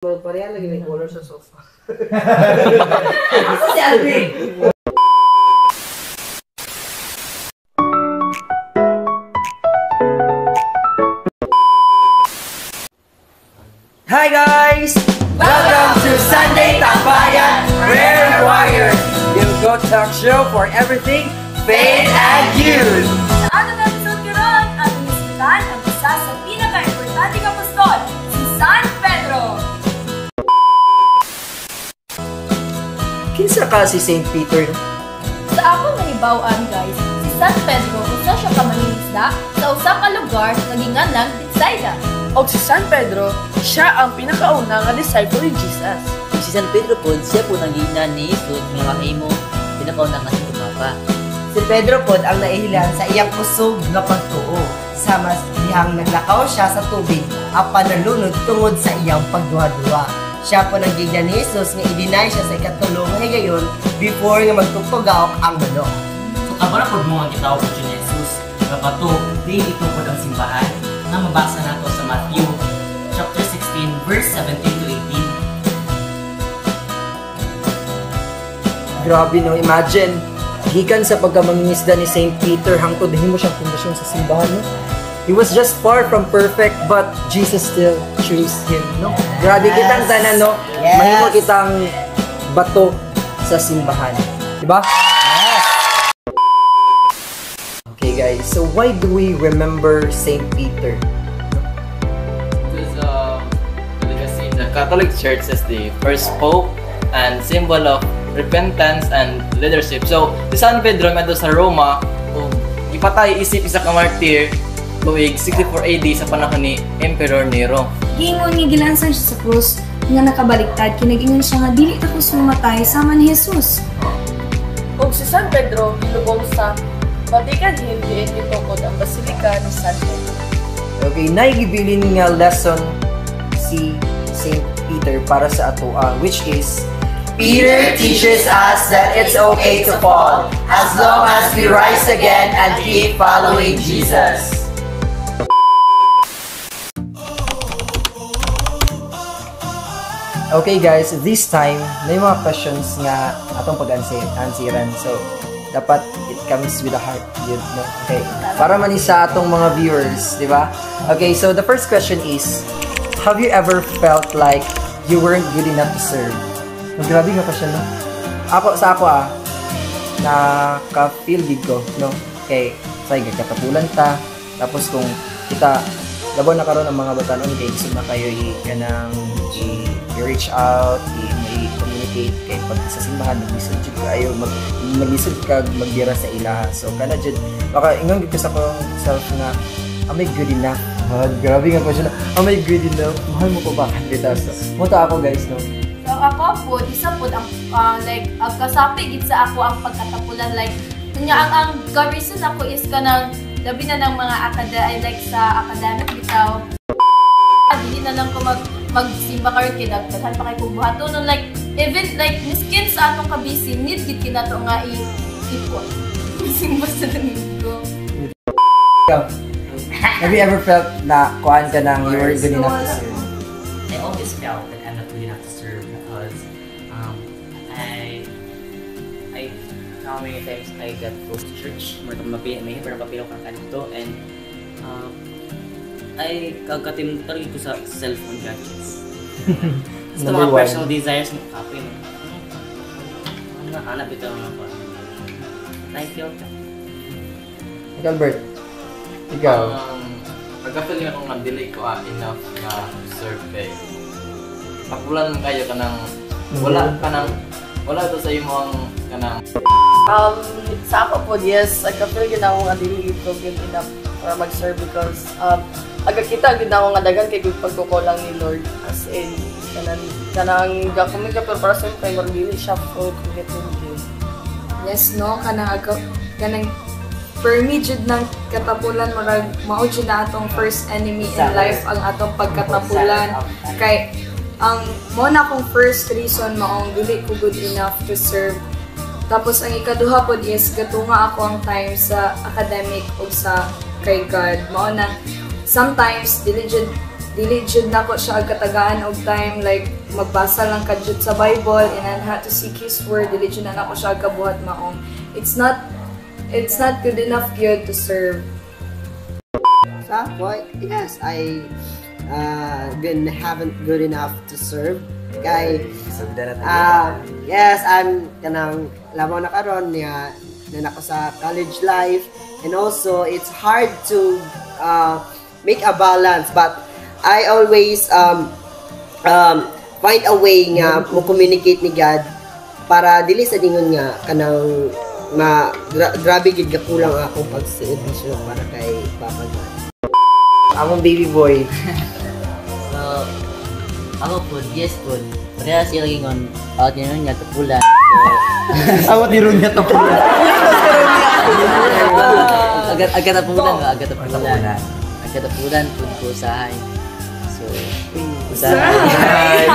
Pareha lagi may color sa sofa. Asa si Alvin? Hi guys! Welcome to Sunday Tambayan Prayer Warriors, your go-talk show for everything faith and youth. Sa ating episode karon, ating isipatan ang isa sa pinaka-importanteng apostol, si San Pedro. Kinsa ka si St. Peter? Sa akong nahibaw-an guys, si San Pedro usa siya ka mangingisda sa usa ka lugar nga ginganang Bethsaida. O si San Pedro, siya ang pinakauna nga disciple ni Jesus. Si San Pedro po, siya po nang ginan ni Jesus nga mahimo pinakauna nga sa Papa. Si Pedro pod ang naihilan sa iyang kusog nga pagtuo. Sama dihang naglakaw siya sa tubig apan nalunod tungod sa iyang pagduha-duha. Siya po nagigyan ni Jesus nga i-deny siya sa ikatulong nga higayon before nga magtugtugaw ang manok. So kabara pod mo ang gitawag ko ni Jesus nga bato di ito pod ang simbahan na mabasa nato sa Matthew chapter 16 verse 17 to 18. Grabe no, imagine. Gikan sa pagkamangingisda ni St. Peter, hangtod himo siyang pundasyon sa simbahan, no? He was just far from perfect, but Jesus still chose him, no? Grabe kitang tanan, no? Yes. Mahimo kitang bato sa simbahan. Diba? Yes! Okay guys, so why do we remember St. Peter? Because in the Catholic Church is the first pope and symbol of repentance and leadership. So, si San Pedro nga sa Roma, ipatay isip isa ka martir tuig 64 AD sa panahon ni Emperor Nero. Giingon nga gilansan siya sa krus nga nakabaliktad kinagingon siya nga dili tapos mamatay sama ni Jesus. O si San Pedro, lubong sa Vatican Hill diin gitukod ang Basilika ni San Pedro. Okay, naigibilin nga lesson si St. Peter para sa ato, which is Peter teaches us that it's okay to fall as long as we rise again and keep following Jesus. Okay guys, this time, may mga questions nga atong pag-ansiran. So, dapat it comes with a heart. Yun, no? Okay, para man sa atong mga viewers, di ba? Okay, so the first question is, have you ever felt like you weren't good enough to serve? Grabe nga question, no? Sa ako naka-feel gig ko, no? Okay, say gagkatapulan ta. Tapos kung kita, labaw na karon ang mga batanon, kay gusto na kayo kanang i-reach out, i-communicate, kay pag sa simbahan, mag-lisod kayo, mag-lisod ka, magbira sa ilaha. So, kana dyan, baka ingon ko sa akong self na, am I good enough? Grabe nga question na, am I good enough? Mahal mo ko ba? Munta ako guys, no? So ako po, isa po ang like ang kasapi gid sa ako ang pagkatapulan like ang reason ako is kanang labi na ng mga like sa academic bitaw. Dili na lang ko magsimba karon kay daghan pa kay kung buhaton like even like miskin sa atong kabisi need gid kinato nga i-ipon. Simba sa domingo. Have you ever felt na kuan ka nang you were good enough to serve? I always felt that I'm not good enough to serve because I how many times I got go to church, may papilo kang kanito, and I kagatim talaga ko sa cellphone gadgets. Sa mga personal desires mo, kapoy mo. Ano hanap ito mga pa? I feel that. Albert, ikaw? Pagka-feeling ako nga delay ko enough na serve kay pakulan kayo ka ng wala ito sa imo ang kanang Sa ako po, yes, agka-feel gid ako nga dili ito good enough para mag-serve because agakita gid ako nga daghan kay pagkukulang ni Lord as in kanang gakumig ka pero para sa kay mo dili siya full commitment. Yes, no, kanang for me jud ng katapulan mao jud na atong first enemy in life ang atong pagkatapulan kay ang mo na akong first reason maong dili ko good enough to serve. Tapos ang ikaduha pod is gatunga ako ang time sa academic o sa kay God. Mao na sometimes dili jud dili jud nako siya katagaan og time like magbasa lang ka jud sa Bible and I had to seek His word. Dili jud na nako siya kabuhat maong. It's not good enough yun to serve. Sa ako, yes, I haven't good enough to serve. Kay yes, I'm kanang labaw na karon niya na ako sa college life, and also it's hard to make a balance, but I always find a way nga mo communicate ni God para dili sa dingon nga kanang grabe gid kulang akong pagservisyo para kay Papa God. Among baby boy. So, ako po, yes po. Parehas siya gingon, tinunon niya tapulan. Awat dirun niya to pula. Agad tapulan po ko usahay. So, usahay.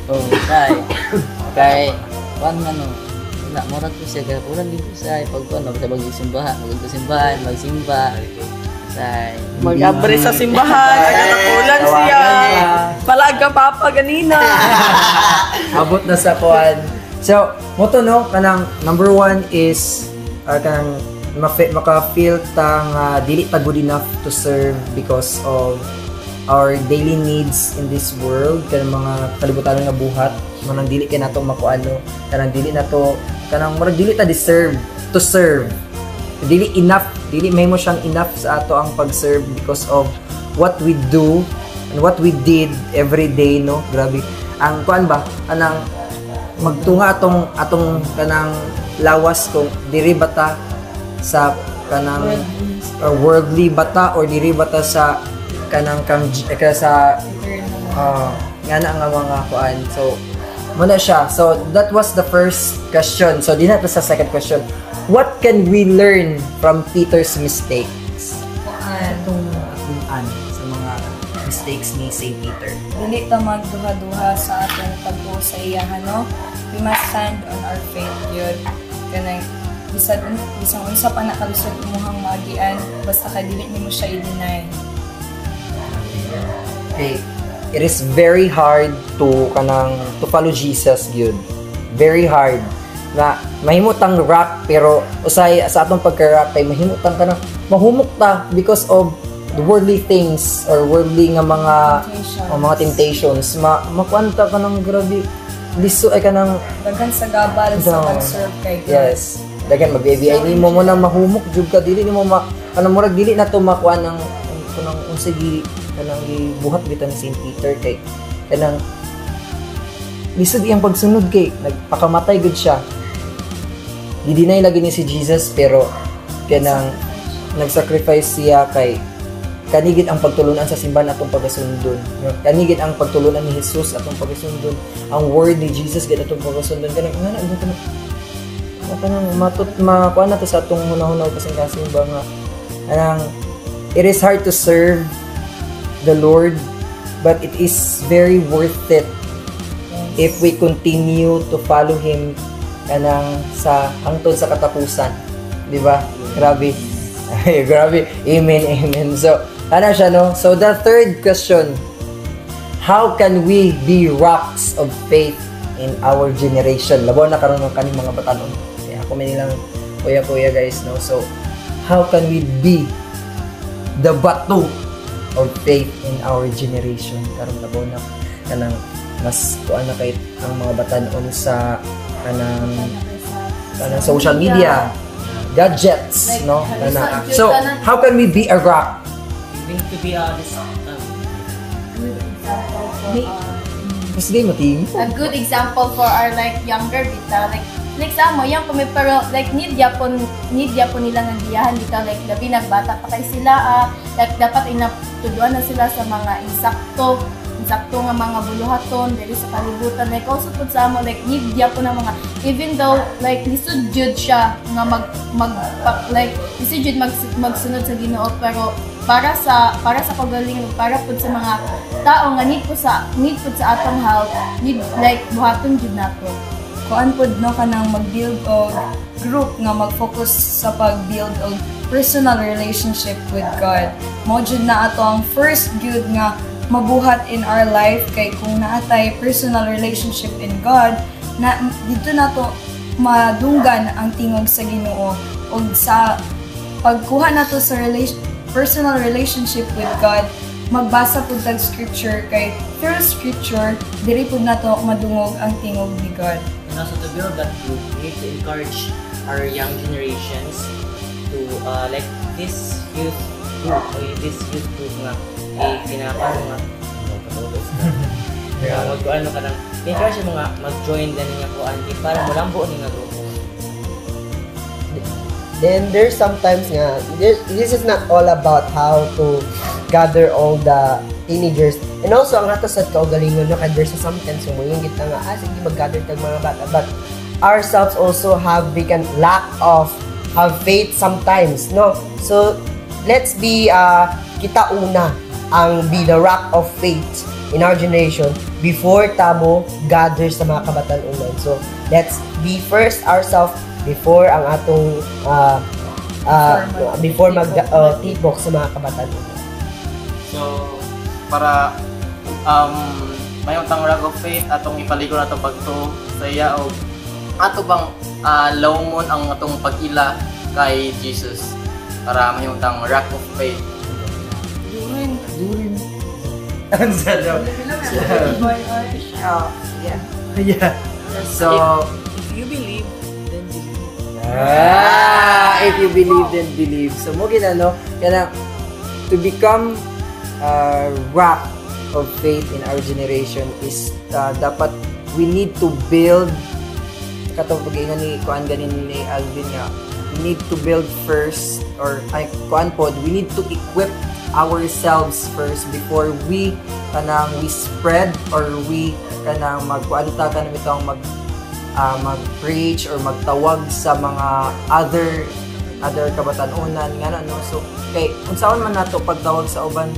Oh, usahay. Kay, pang ano, morat ko siya, kaya pulan din ko usahay. Pag ko, magsimbahan, magsimba. Usahay. Mag-abre sa simbahan, agad siya. Palaga papa ganina. Abot na sa kuan. So, moto no, kanang number 1 is kanang maka-feel tang dili ta good enough to serve because of our daily needs in this world, kanang mga kalibutan nga buhat, manang dili kay nato makuano, kanang dili nato kanang murag dili ta deserve to serve. Dili enough, dili mahimo siyang enough sa ato ang pag-serve because of what we do and what we did every day, no? Grabe. Ang kuan ba, anang magtunga atong kanang lawas kung diri bata sa kanang worldly bata or diri bata sa kanang sa nga mga kuan. So muna siya. So that was the first question. So di na to sa second question. What can we learn from Peter's mistakes? Itong sa mga mistakes ni St. Peter. Dili ta magduha-duha sa atong pagtuo sa iya, no? We must stand on our faith yun. Kanang bisang unsa pa na kalisod imuhang maagian basta ka dili nimo siya i-deny. Okay. It is very hard to follow Jesus, yun. Very hard. Na mahimutang rock pero usay sa atong pagka-rock kay mahimutang ka na mahumok ta because of the worldly things or worldly nga mga temptations. Makuanta ka ng grabe liso ay ka ng daghan sa gabal sa pag-serve kay God. Yes. Daghan mag-ABI nimo mo na mahumok jud ka dili nimo kanang murag dili na to makuan ng kanang unsay kanang gibuhat bitan ni St. Peter kay kanang lisod iyang pagsunod kay nagpakamatay gud siya. Gidinay lagi ni si Jesus pero kanang nagsacrifice siya kay kanigid ang pagtulunan sa simbahan atong pagasundon. Kanigid ang pagtulunan ni Jesus atong pagasundon. Ang word ni Jesus gid atong pagasundon. Kanang makuha na to sa atong hunaw-hunaw kasing ba nga kanang it is hard to serve the Lord but it is very worth it if we continue to follow Him kanang sa hangtod sa katapusan, di ba? Grabe. Grabe. Amen. So siya, no? So the third question, how can we be rocks of faith in our generation? Labaw na karon ng kaning mga batanon. Kaya ako may nilang kuya guys, no? So how can we be the bato of faith in our generation? Karon labaw na kanang mas kuan na kay ang mga batanon sa kanang social media, gadgets, like, no? So, how can we be a rock? We need to be a good example for our like younger bita, like sa mo yang kami pero like need yapon nila nga giyahan bita, like labi nagbata pa kay sila like dapat inatuduan na sila sa mga insakto nga mga buluhaton diri sa kalibutan, like also pud sa amo like need yapon na mga even though like lisod jud siya nga lisod jud magsunod sa Ginoo pero para sa kagalingon para pud sa mga tao nga need pud sa atong health need like buhaton jud nato. kuan pod no kanang mag-build og group nga mag-focus sa pag-build og personal relationship with God. Mao jud na ato ang first good nga mabuhat in our life kay kung naatay personal relationship in God, na dito nato madunggan ang tingog sa Ginoo og sa pagkuha nato sa personal relationship with God, magbasa pud tag scripture kay through scripture diri pud nato madungog ang tingog ni God. And also to build that group, we need to encourage our young generations to like this youth group nga kinakano nga mag-ano ka nang encourage mo nga mag-join din niya po anti para malambo ni nga grupo. Then there's sometimes nga this is not all about how to gather all the teenagers. And also ang ato sa kaugalingon no, there's sometimes sumuyong kita nga sige mag-gather tag mga bata, but ourselves also have become lack of faith sometimes, no? So let's be kita una ang be the rock of faith in our generation before tamo gather sa mga kabatan-unan. So let's be first ourselves before ang atong before mag-tibok sa mga kabatan-unan. So para mayong tang rock of faith atong ipaligo nato pagto sa iya og ato bang lawmon ang atong pag-ila kay Jesus para mayong tang rock of faith. Durin. Ang sarap. Yeah. So, If you believe, then believe. if you believe, then believe. So, mo ginano, kaya to become rock of faith in our generation is dapat we need to build katong pag-ingan ni kuan ganin ni Alvin nga, we need to build first or kuan pod, we need to equip ourselves first before we spread or we kanang magkuanta kanang itong mag-preach or magtawag sa mga other kabatan-unan nga no. So kay unsaon man nato pagtawag sa uban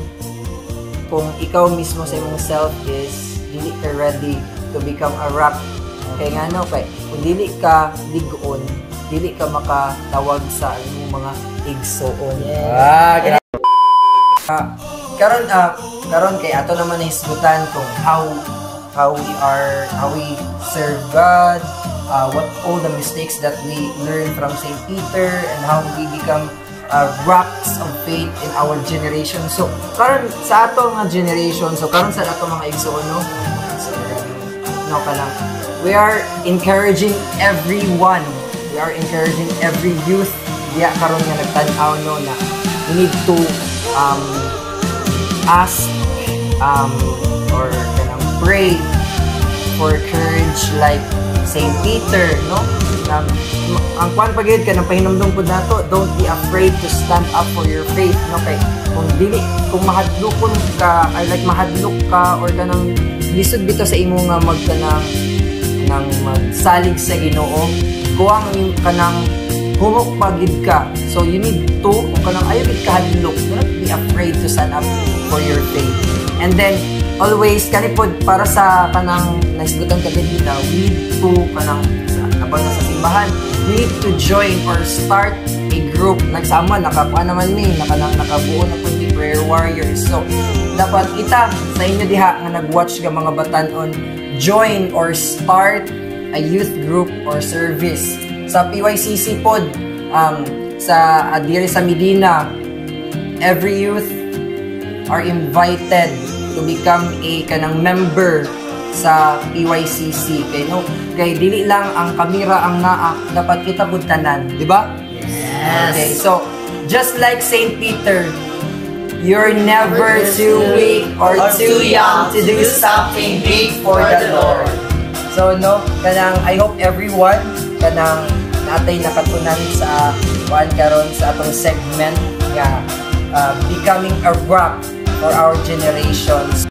kung ikaw mismo sa imong self is dili ka ready to become a rock, kay nga no, kay kung dili ka ligon, dili ka makatawag sa imong mga igsoon. Karon kay ato naman hisgutan kung how we serve God, what all the mistakes that we learn from St. Peter and how we become rocks of faith in our generation. So karon sa ato nga generation, so karon sa ato mga igsoon no kanang we are encouraging everyone. We are encouraging every youth diya karon nga nagtan-aw no na we need to ask or kanang pray for courage like St. Peter, no? Ang kwan pagid ka ng pahinumdum po nato, don't be afraid to stand up for your faith, no? Kay kung mahadlokon ka, or like mahadlok ka or kanang lisod bito sa imo nga magkanang magsalig sa Ginoo, kuwang kanang humok pagid ka. So you need to, kung kanang ayaw gid ka hadlok, don't be afraid to stand up for your faith. And then always kanipod para sa kanang naisgutan ka din dito, we need to kanang kapag nasa simbahan, we need to join or start a group. Nagsama, nakakuha naman nakabuo na po di prayer warriors. So dapat kita sa inyo diha nga nag-watch ka mga batanon, join or start a youth group or service sa PYCC pod, sa diri sa Medina. Every youth are invited to become a kanang member sa PYCC. Kay dili lang ang kamera ang naa, dapat kita pud tanan, di ba? Yes. Okay, so just like St. Peter, you're never too weak or too young to do something big for the Lord. So no, kanang I hope everyone kanang natay nakatunan sa kuan karon sa atong segment nga becoming a rock for our generations.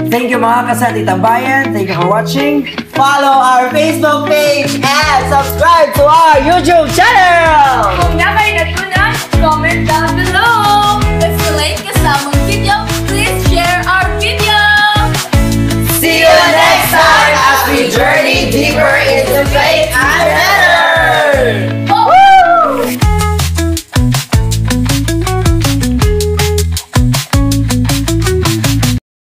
Thank you mga kasalitang bayan. Thank you for watching. Follow our Facebook page and subscribe to our YouTube channel! Kung na kayo natunan, comment down below!